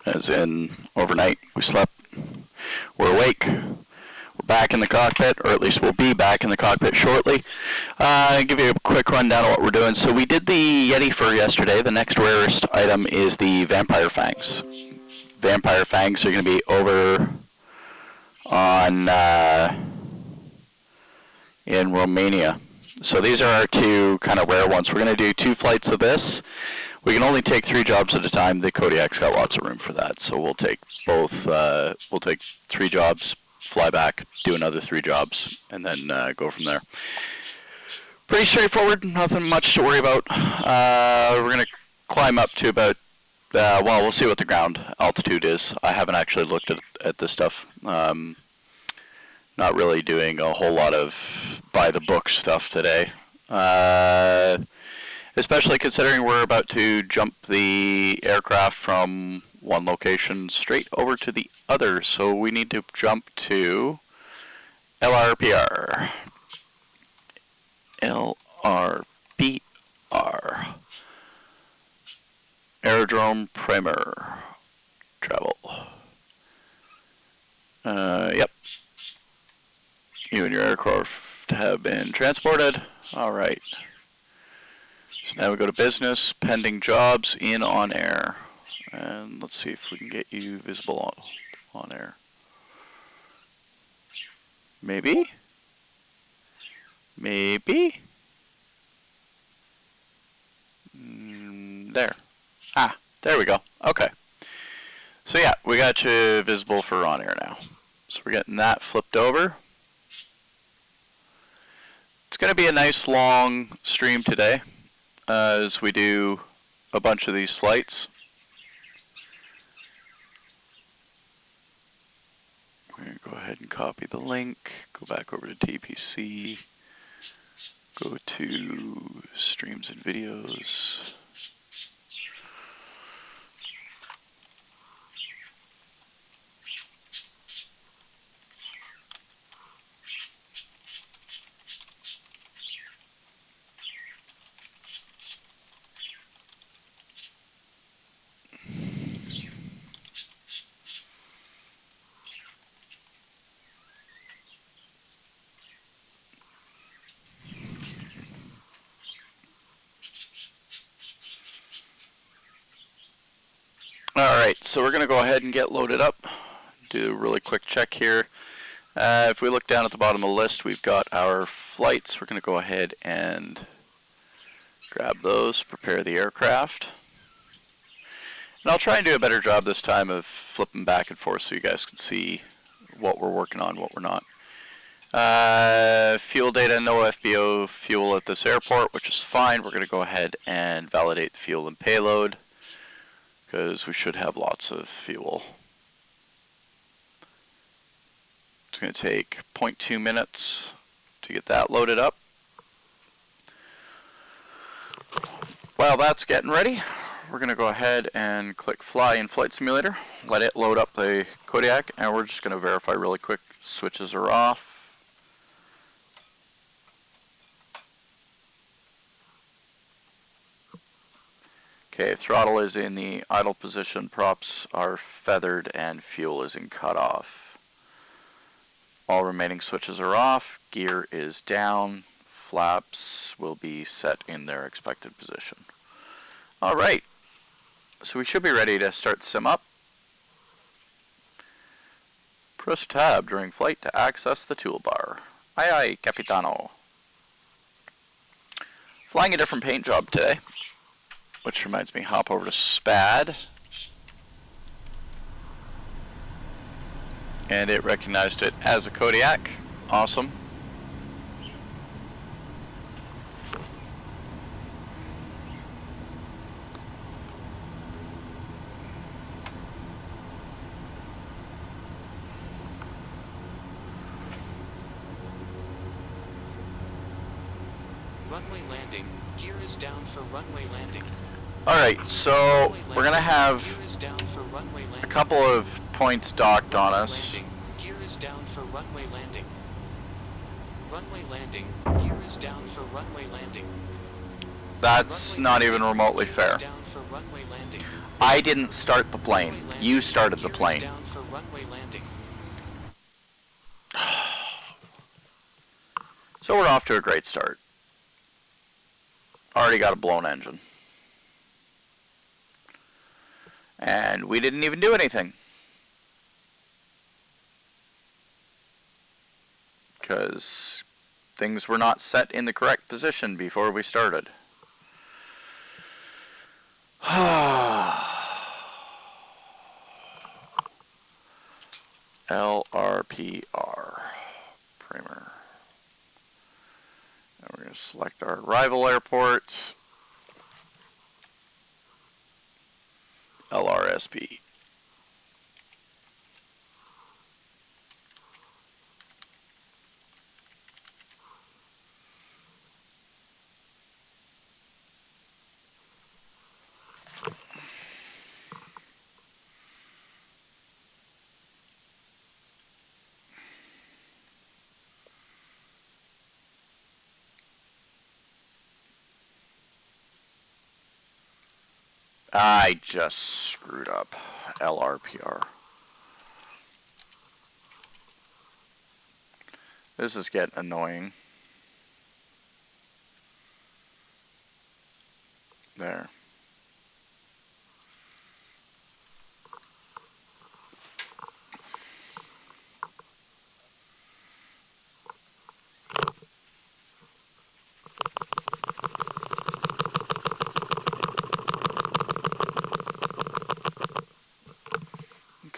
as in overnight. We slept. We're awake. We're back in the cockpit, or at least we'll be back in the cockpit shortly. I'll give you a quick rundown of what we're doing. So we did the Yeti fur yesterday. The next rarest item is the vampire fangs. Vampire fangs are going to be over on in Romania. So these are our two kind of rare ones. We're going to do 2 flights of this. We can only take 3 jobs at a time. The Kodiak's got lots of room for that, so we'll take both. We'll take 3 jobs, fly back, do another 3 jobs, and then go from there. Pretty straightforward. Nothing much to worry about. We're going to climb up to about. Well, we'll see what the ground altitude is. I haven't actually looked at this stuff. Not really doing a whole lot of by-the-book stuff today. Especially considering we're about to jump the aircraft from one location straight over to the other. So we need to jump to LRPR. LRPR. Aerodrome Primer. Travel. Yep. You and your aircraft have been transported. All right. So now we go to business, pending jobs, in on air. And let's see if we can get you visible on air. Maybe? Maybe? There. Ah, there we go. Okay. So yeah, we got you visible for on air now. So we're getting that flipped over. It's going to be a nice long stream today as we do a bunch of these flights. We're going to go ahead and copy the link, go back over to TPC, go to streams and videos. Alright, so we're going to go ahead and get loaded up. Do a really quick check here. If we look down at the bottom of the list, we've got our flights. We're going to go ahead and grab those, prepare the aircraft. And I'll try and do a better job this time of flipping back and forth so you guys can see what we're working on, what we're not. Fuel data, no FBO fuel at this airport, which is fine. We're going to go ahead and validate the fuel and payload, because we should have lots of fuel. It's going to take 0.2 minutes to get that loaded up. While that's getting ready, we're going to go ahead and click Fly in Flight Simulator, let it load up the Kodiak, and we're just going to verify really quick. Switches are off. Okay, throttle is in the idle position, props are feathered, and fuel is in cutoff. All remaining switches are off, gear is down, flaps will be set in their expected position. Alright, so we should be ready to start the sim up. Press tab during flight to access the toolbar. Aye aye, Capitano. Flying a different paint job today. Which reminds me, hop over to SPAD. And it recognized it as a Kodiak. Awesome. Runway landing. Gear is down for runway landing. Alright, so we're going to have a couple of points docked on us. Gear is down for runway landing. Runway landing. Gear is down for runway landing. That's not even remotely fair. Down for runway landing. I didn't start the plane. Runway landing. You started the Gear is plane. down for runway landing. So we're off to a great start. Already got a blown engine. And we didn't even do anything. Because things were not set in the correct position before we started. LRPR. Primer. And we're going to select our arrival airport. LRSP. I just screwed up. LRPR. This is getting annoying. There.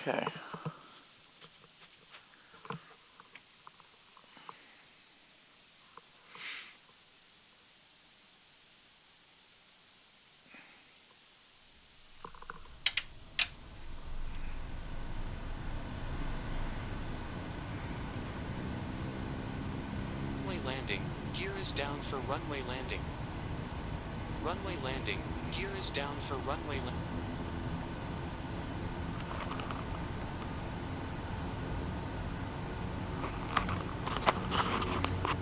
Okay. Runway landing. Gear is down for runway landing. Runway landing. Gear is down for runway landing.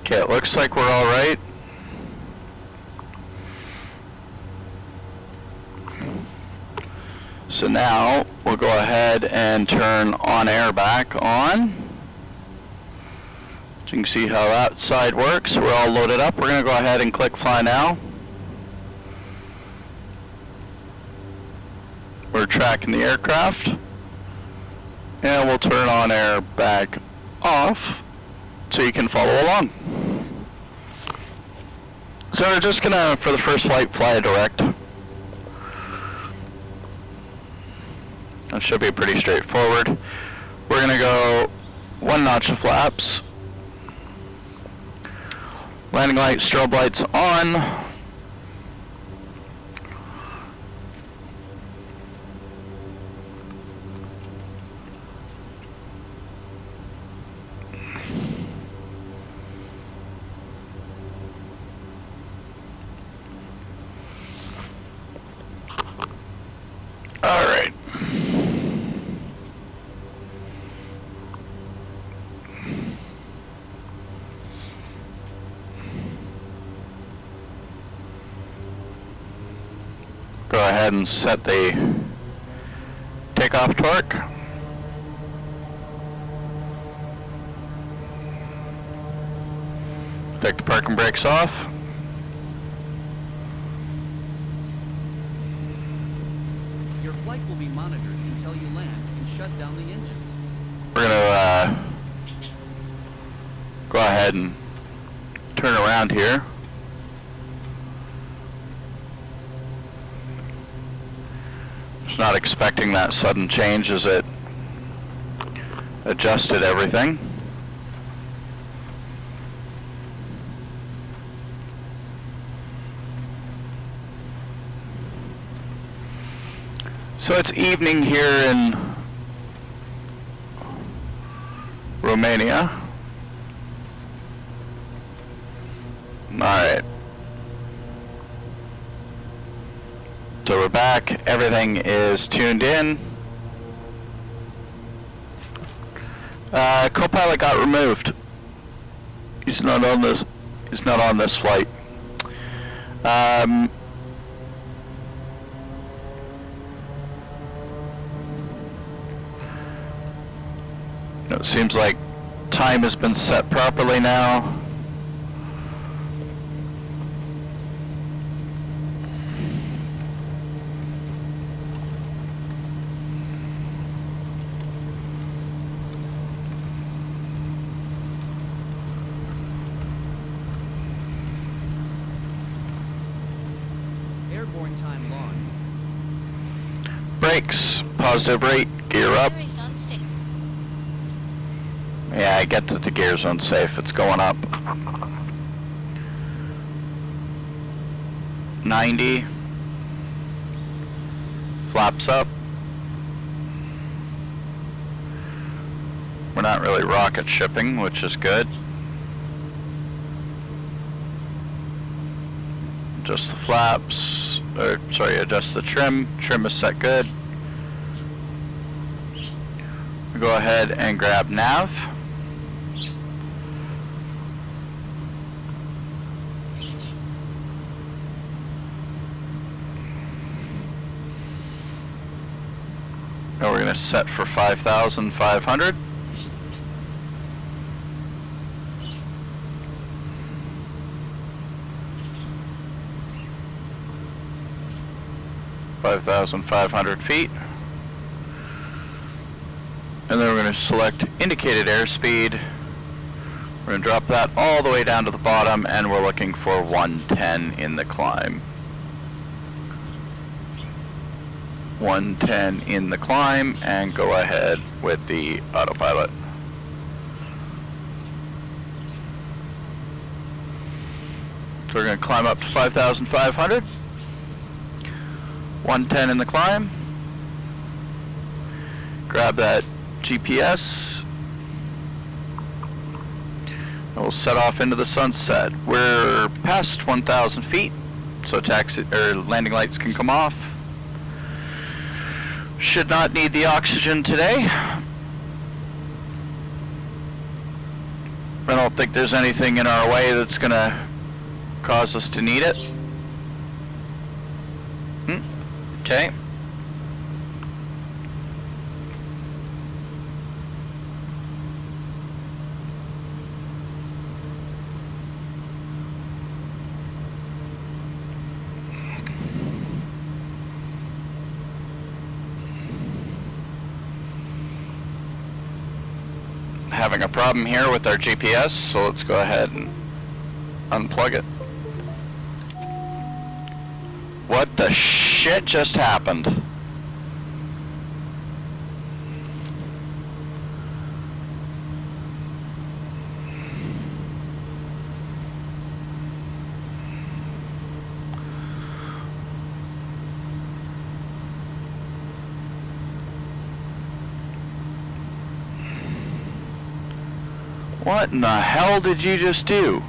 Okay, it looks like we're all right. So now we'll go ahead and turn on air back on. So you can see how that side works. We're all loaded up. We're going to go ahead and click fly now. We're tracking the aircraft. And we'll turn on air back off so you can follow along. So we're just going to, for the first flight, fly a direct. That should be pretty straightforward. We're going to go 1 notch of flaps. Landing lights, strobe lights on. All right. Go ahead and set the takeoff torque. Take the parking brakes off. Your flight will be monitored until you land and shut down the engines. We're gonna go ahead and turn around here. Just not expecting that sudden change as it adjusted everything. So it's evening here in Romania. Alright. So we're back. Everything is tuned in. Co-pilot got removed. He's not on this. He's not on this flight. It seems like time has been set properly now. Airborne time launch. Brakes, positive rate, gear up. Gear is unsafe. Yeah, I get that the gear's unsafe. It's going up. 90. Flaps up. We're not really rocket shipping, which is good. Adjust the flaps, or sorry, adjust the trim. Trim is set good. We go ahead and grab nav. Now we're going to set for 5,500. feet. And then we're going to select indicated airspeed. We're going to drop that all the way down to the bottom, and we're looking for 110 in the climb. 110 in the climb, and go ahead with the autopilot. So we're going to climb up to 5,500. 110 in the climb. Grab that GPS. And we'll set off into the sunset. We're past 1,000 feet, so taxi or landing lights can come off. Should not need the oxygen today. I don't think there's anything in our way that's gonna cause us to need it. Okay. Having a problem here with our GPS, so let's go ahead and unplug it. What the shit just happened? What in the hell did you just do?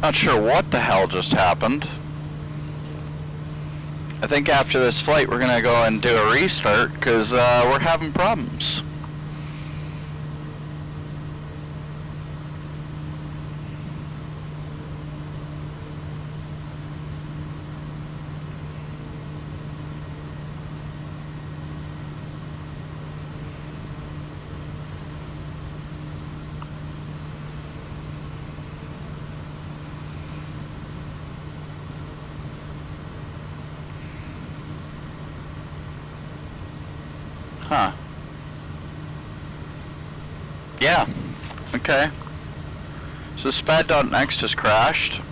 Not sure what the hell just happened. I think after this flight we're gonna go and do a restart because we're having problems. Huh. Yeah. Okay. So SPAD.next has crashed.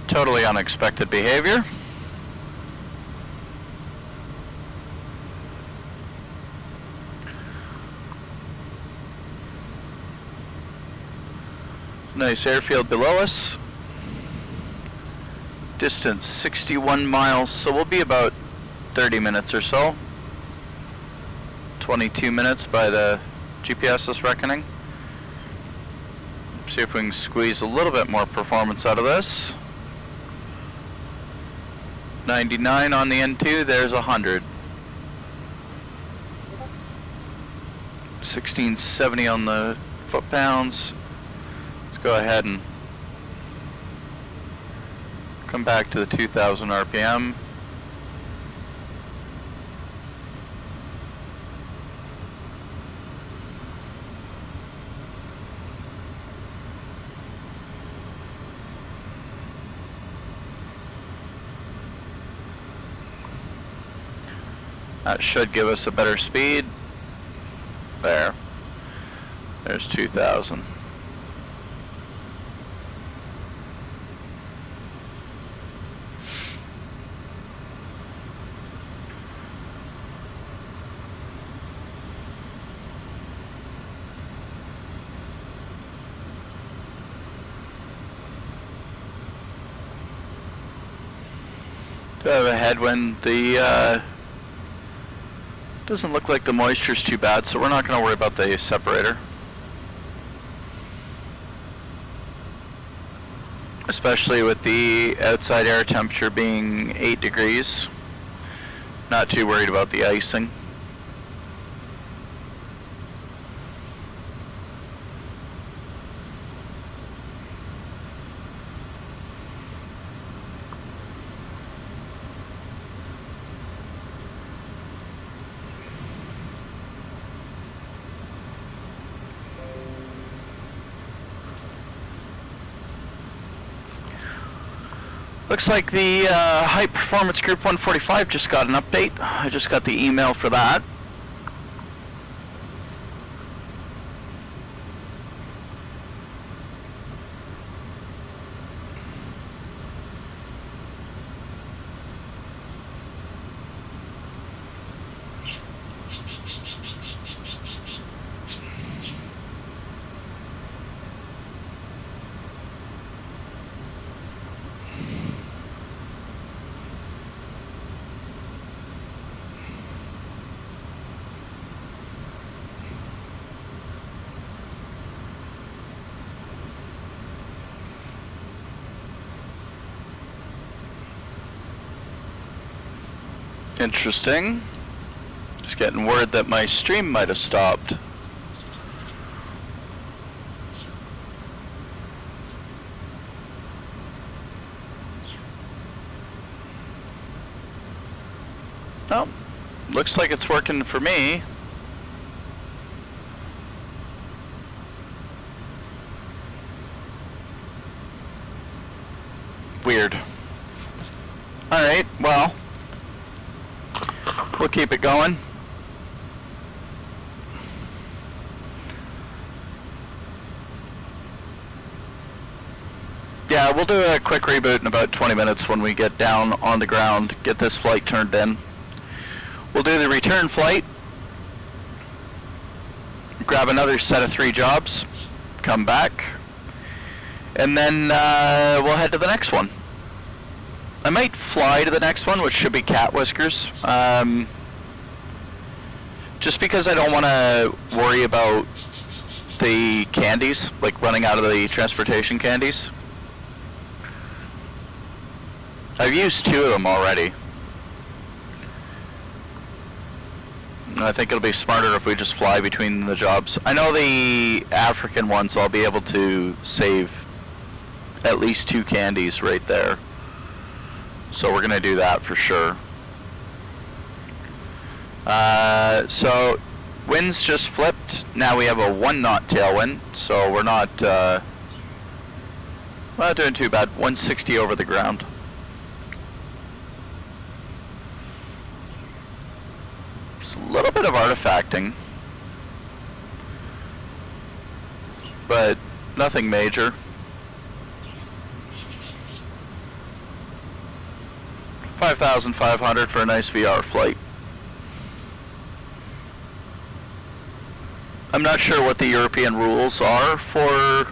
Totally unexpected behavior. Nice airfield below us. Distance 61 miles, so we'll be about 30 minutes or so. 22 minutes by the GPS's reckoning. See if we can squeeze a little bit more performance out of this. 99 on the N2, there's 100. 1670 on the foot-pounds. Let's go ahead and come back to the 2000 RPM. That should give us a better speed. There's 2000. Do have a headwind. The doesn't look like the moisture's too bad, so we're not going to worry about the separator. Especially with the outside air temperature being 8 degrees. Not too worried about the icing. Looks like the High Performance Group 145 just got an update. I just got the email for that. Interesting. Just getting word that my stream might have stopped. Oh, looks like it's working for me. Weird. Alright, well, we'll keep it going. Yeah, we'll do a quick reboot in about 20 minutes when we get down on the ground, get this flight turned in. We'll do the return flight, grab another set of 3 jobs, come back, and then we'll head to the next one. I might fly to the next one, which should be Cat Whiskers, just because I don't want to worry about the candies, like running out of the transportation candies. I've used 2 of them already. I think it'll be smarter if we just fly between the jobs. I know the African ones, I'll be able to save at least 2 candies right there. So we're going to do that for sure. So winds just flipped. Now we have a 1 knot tailwind, so we're not doing too bad. 160 over the ground. Just a little bit of artifacting, but nothing major. $5,500 for a nice VR flight. I'm not sure what the European rules are for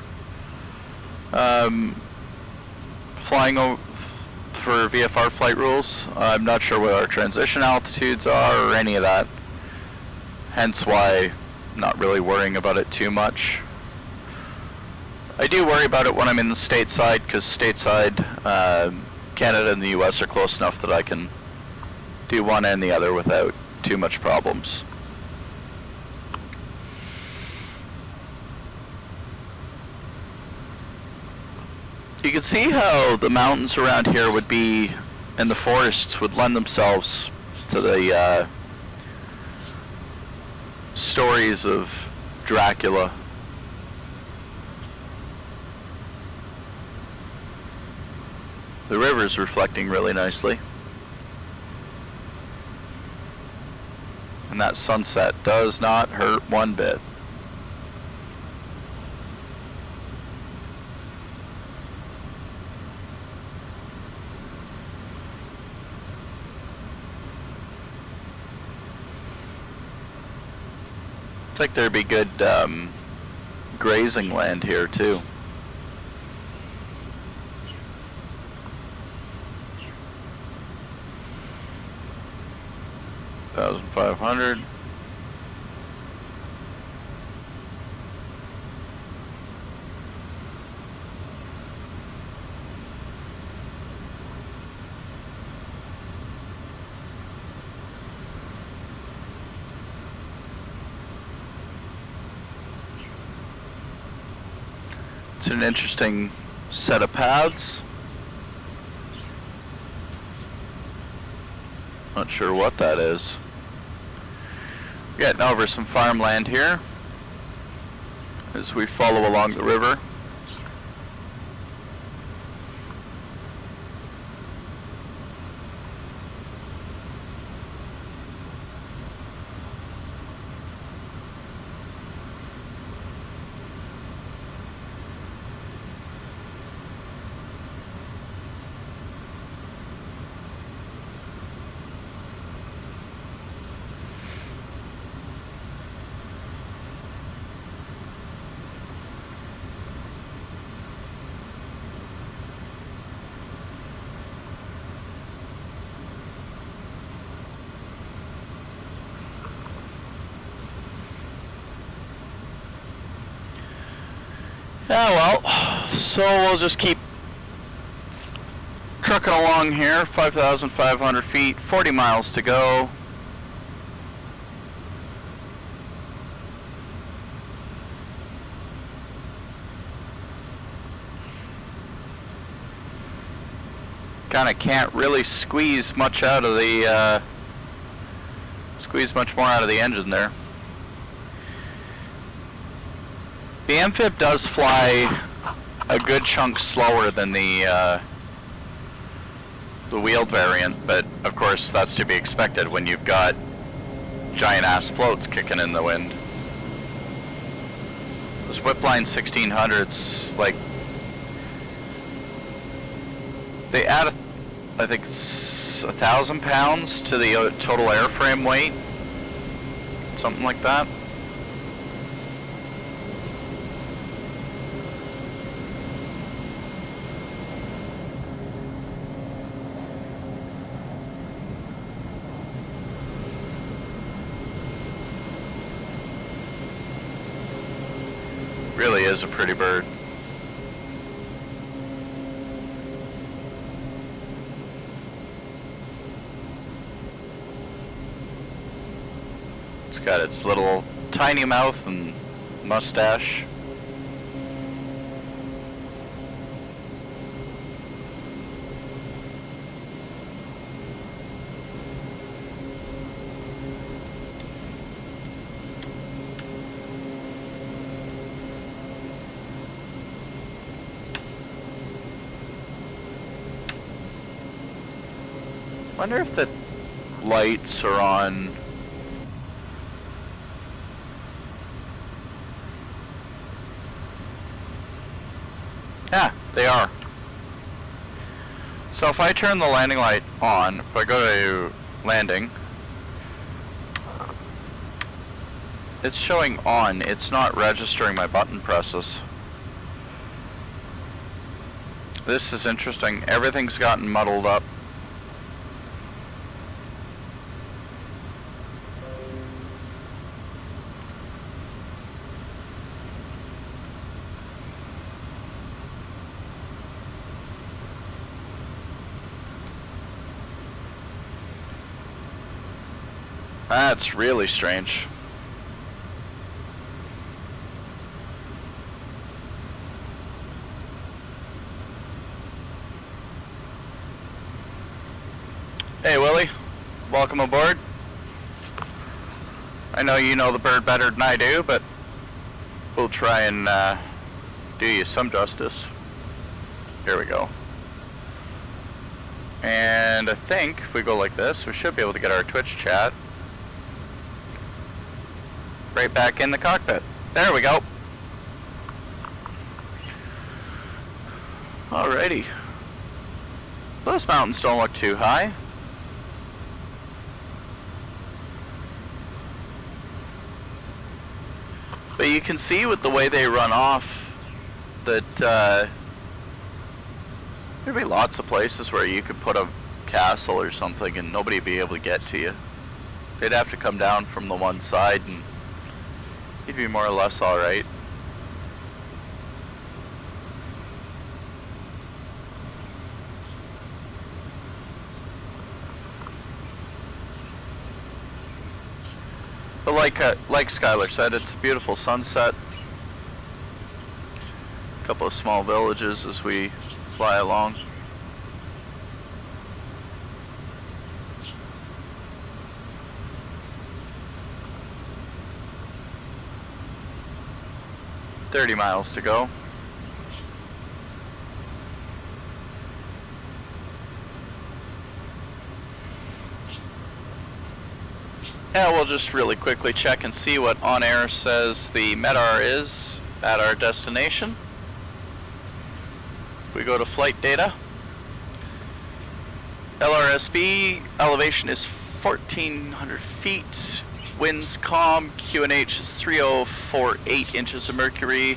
flying for VFR flight rules. I'm not sure what our transition altitudes are or any of that. Hence why I'm not really worrying about it too much. I do worry about it when I'm in the stateside, because stateside, Canada and the US are close enough that I can do one and the other without too much problems. You can see how the mountains around here would be, and the forests would lend themselves to the stories of Dracula. The river's reflecting really nicely. And that sunset does not hurt one bit. Looks like there'd be good grazing land here too. $1,500. It's an interesting set of paths. Not sure what that is. Getting over some farmland here as we follow along the river. Yeah, well, so we'll just keep trucking along here. 5,500 feet, 40 miles to go. Kinda can't really squeeze much out of the, squeeze much more out of the engine there. The Amphib does fly a good chunk slower than the wheeled variant, but of course that's to be expected when you've got giant ass floats kicking in the wind. Those Whipline 1600s, like, they add, I think it's 1,000 pounds to the total airframe weight, something like that. Really is a pretty bird. It's got its little tiny mouth and mustache. Wonder if the lights are on. Yeah, they are. So if I turn the landing light on, if I go to landing, it's showing on, it's not registering my button presses. This is interesting. Everything's gotten muddled up. That's really strange. Hey Willie, welcome aboard. I know you know the bird better than I do, but we'll try and do you some justice. Here we go. And I think if we go like this, we should be able to get our Twitch chat right back in the cockpit. There we go. Alrighty. Those mountains don't look too high. But you can see with the way they run off that there'd be lots of places where you could put a castle or something and nobody would be able to get to you. They'd have to come down from the one side and you'd be more or less alright. But like Skylar said, it's a beautiful sunset. A couple of small villages as we fly along. $30 miles to go. Yeah, we'll just really quickly check and see what on air says the MEDAR is at our destination. We go to flight data. LRSB elevation is 1,400 feet. Winds calm. QNH is 3048 inches of mercury.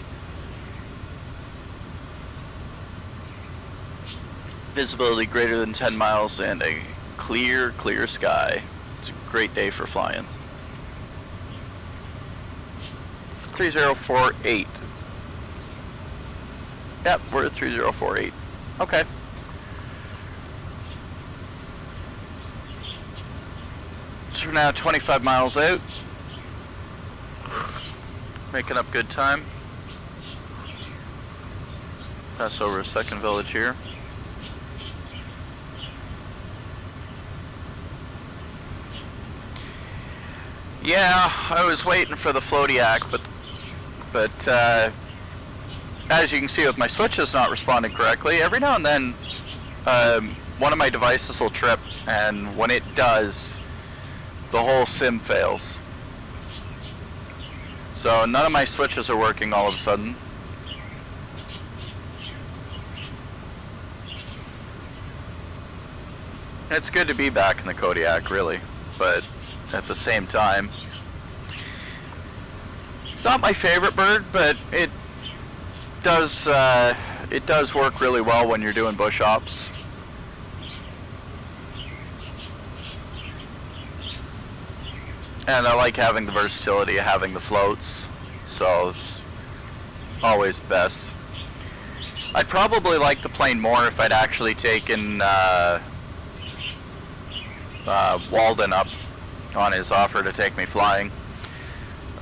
Visibility greater than 10 miles and a clear sky. It's a great day for flying. 3048. Yep, we're at 3048. Okay. So we're now 25 miles out. Making up good time. Pass over a second village here. Yeah, I was waiting for the Floatiac, but as you can see with my switches not responding correctly, every now and then one of my devices will trip, and when it does, the whole sim fails. So none of my switches are working all of a sudden. It's good to be back in the Kodiak, really, but at the same time, it's not my favorite bird, but it does work really well when you're doing bush ops. And I like having the versatility of having the floats, so it's always best. I'd probably like the plane more if I'd actually taken Walden up on his offer to take me flying.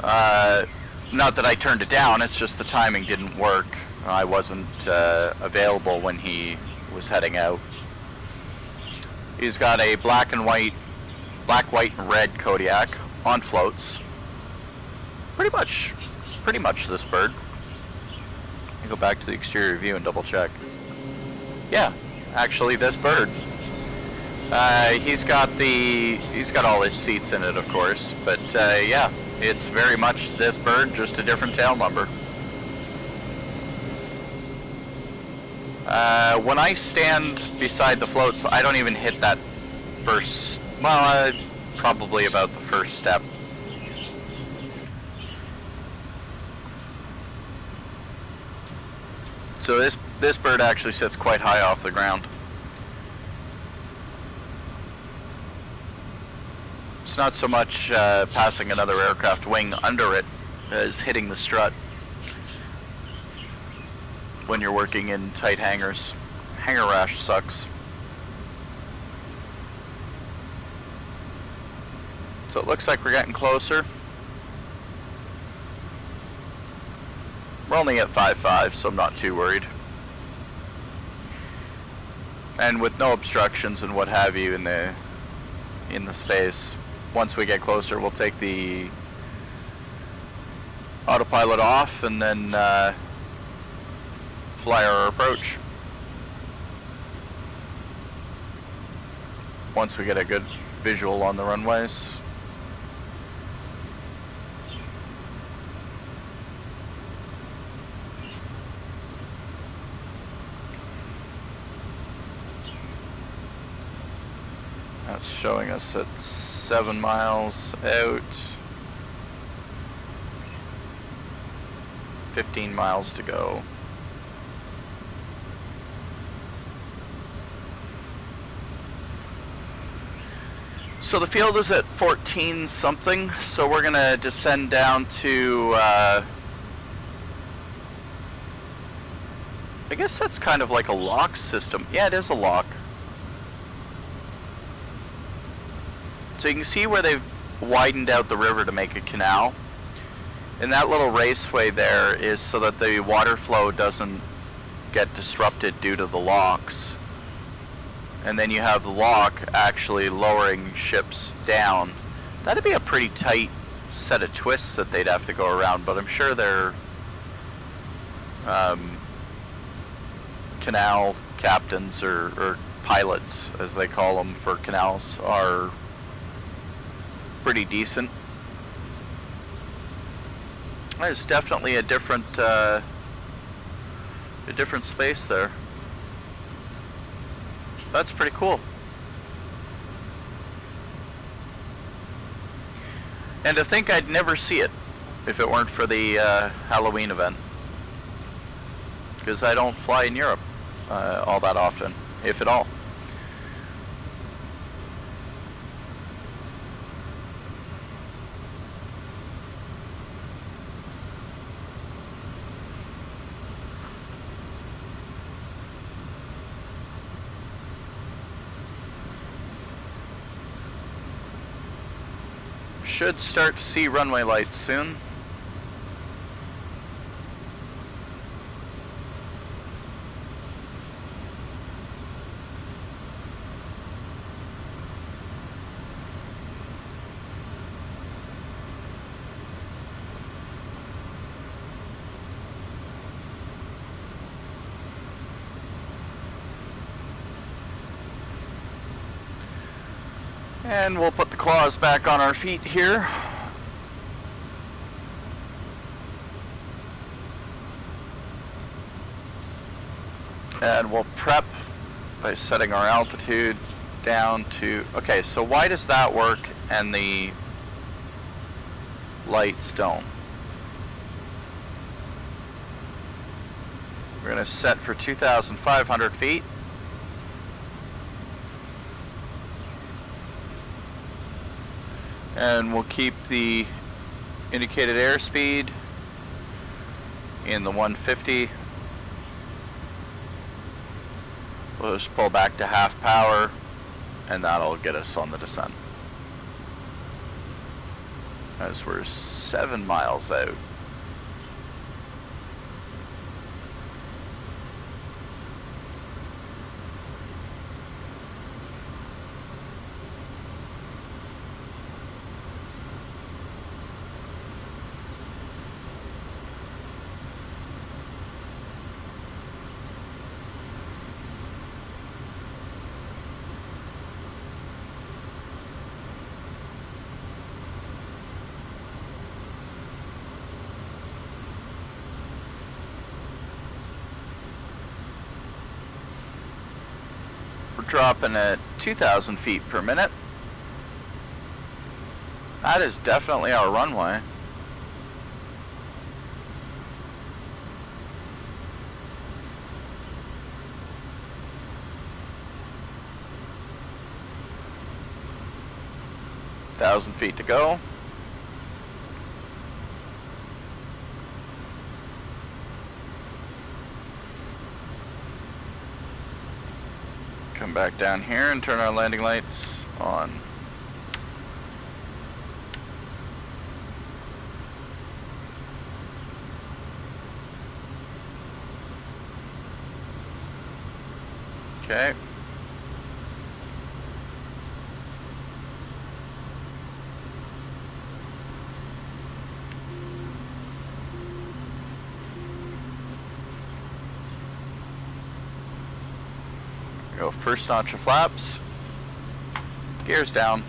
Not that I turned it down, it's just the timing didn't work. I wasn't available when he was heading out. He's got a black, white, and red Kodiak on floats. Pretty much this bird. Let me go back to the exterior view and double check. Yeah, actually this bird. He's got all his seats in it, of course, but yeah, it's very much this bird, just a different tail number. When I stand beside the floats, I don't even hit that first, well, probably about the first step. So this bird actually sits quite high off the ground. It's not so much passing another aircraft wing under it as hitting the strut when you're working in tight hangars. Hangar rash sucks. So it looks like we're getting closer. We're only at 5.5, so I'm not too worried. And with no obstructions and what have you in the space, once we get closer, we'll take the autopilot off and then fly our approach. Once we get a good visual on the runways. That's showing us at 7 miles out. 15 miles to go. So the field is at 14 something, so we're gonna descend down to I guess that's kind of like a lock system. Yeah, it is a lock. So you can see where they've widened out the river to make a canal. And that little raceway there is so that the water flow doesn't get disrupted due to the locks. And then you have the lock actually lowering ships down. That'd be a pretty tight set of twists that they'd have to go around, but I'm sure their canal captains or pilots, as they call them for canals, are pretty decent. There's definitely a different space there. That's pretty cool. And to think I'd never see it if it weren't for the Halloween event. Because I don't fly in Europe all that often, if at all. Should start to see runway lights soon. And we'll put the claws back on our feet here. And we'll prep by setting our altitude down to, okay, so why does that work and the lights don't? We're going to set for 2,500 feet. And we'll keep the indicated airspeed in the 150. We'll just pull back to half power, and that'll get us on the descent. As we're 7 miles out. We're dropping at 2,000 feet per minute. That is definitely our runway. Thousand feet to go. Come back down here and turn our landing lights on. Okay. Go first notch of flaps. Gears down.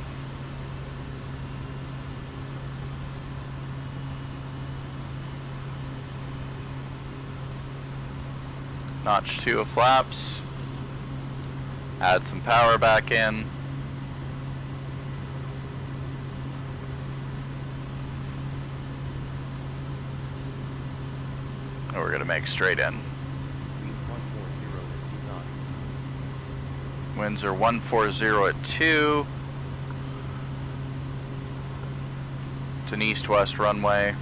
Notch 2 of flaps. Add some power back in. And we're gonna make straight in. Winds are 140 at 2. It's an east-west runway.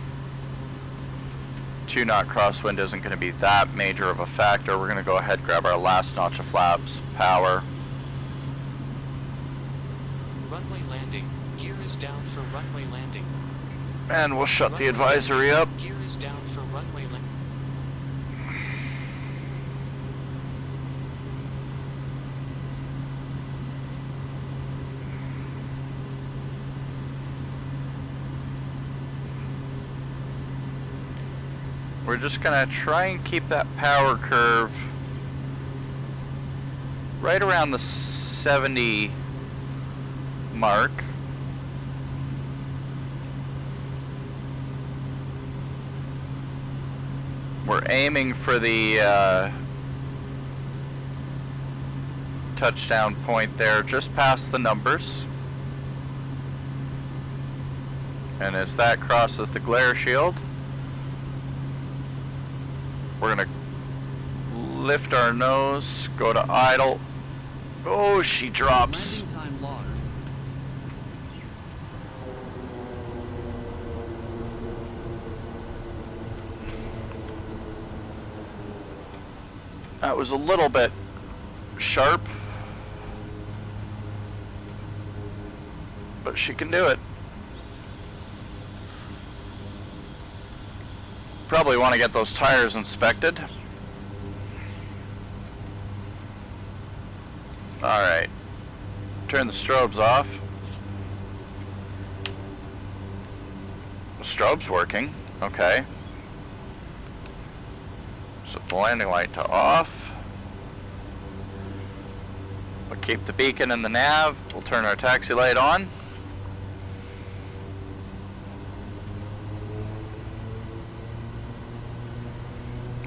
2-knot crosswind isn't going to be that major of a factor. We're going to go ahead and grab our last notch of flaps, power. Runway landing. Gear is down for runway landing. And we'll shut the Runway advisory up. landing. Gear is down for runway landing. We're just gonna try and keep that power curve right around the 70 mark. We're aiming for the touchdown point there, just past the numbers. And as that crosses the glare shield, we're gonna lift our nose, go to idle. Oh, she drops. Landing time logged. That was a little bit sharp, but she can do it. Probably want to get those tires inspected. Alright, turn the strobes off. The strobe's working, okay. Set the landing light to off. We'll keep the beacon in the nav. We'll turn our taxi light on.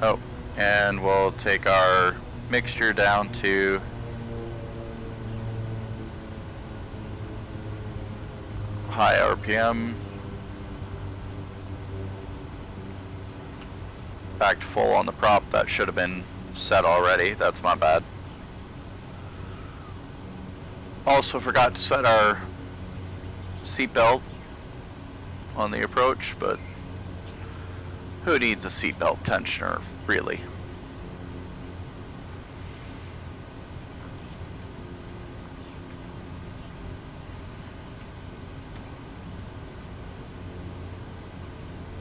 Oh, and we'll take our mixture down to high RPM. Back to full on the prop. That should have been set already. That's my bad. Also forgot to set our seatbelt on the approach, but who needs a seatbelt tensioner, really?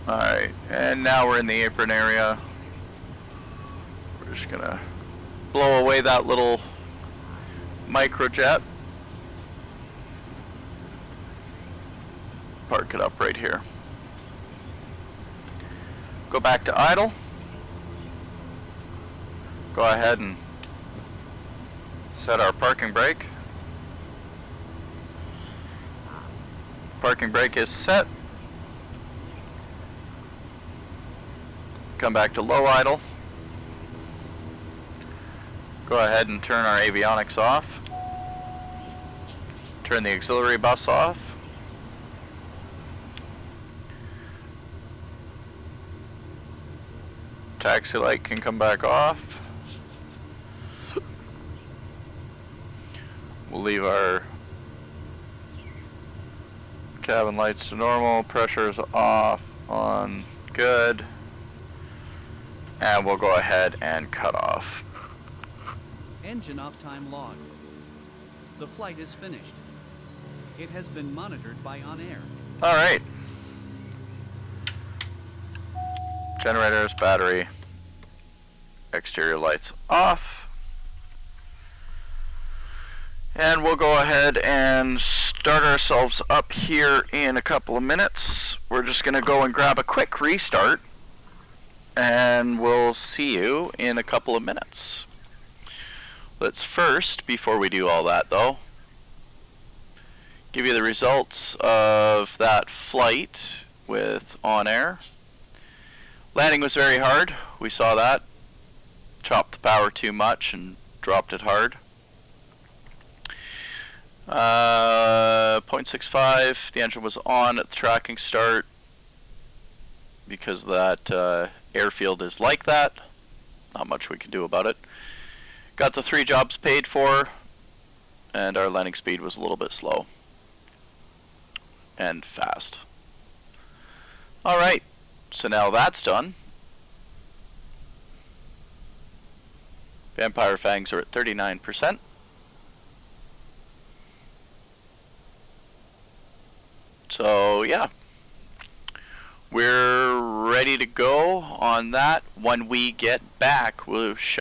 Alright, and now we're in the apron area. We're just gonna blow away that little microjet. Park it up right here. Go back to idle. Go ahead and set our parking brake. Parking brake is set. Come back to low idle. Go ahead and turn our avionics off. Turn the auxiliary bus off. Taxi light can come back off. We'll leave our cabin lights to normal, pressure's off, on, good. And we'll go ahead and cut off. Engine off time log. The flight is finished. It has been monitored by On Air. Alright. Generators, battery, exterior lights off. And we'll go ahead and start ourselves up here in a couple of minutes. We're just going to go and grab a quick restart. And we'll see you in a couple of minutes. Let's first, before we do all that though, give you the results of that flight with On Air. Landing was very hard. We saw that. Chopped the power too much and dropped it hard. 0.65. The engine was on at the tracking start because that airfield is like that. Not much we can do about it. Got the 3 jobs paid for, and our landing speed was a little bit slow and fast. Alright, so now that's done. Vampire fangs are at 39%. So yeah, we're ready to go on that. When we get back, we'll show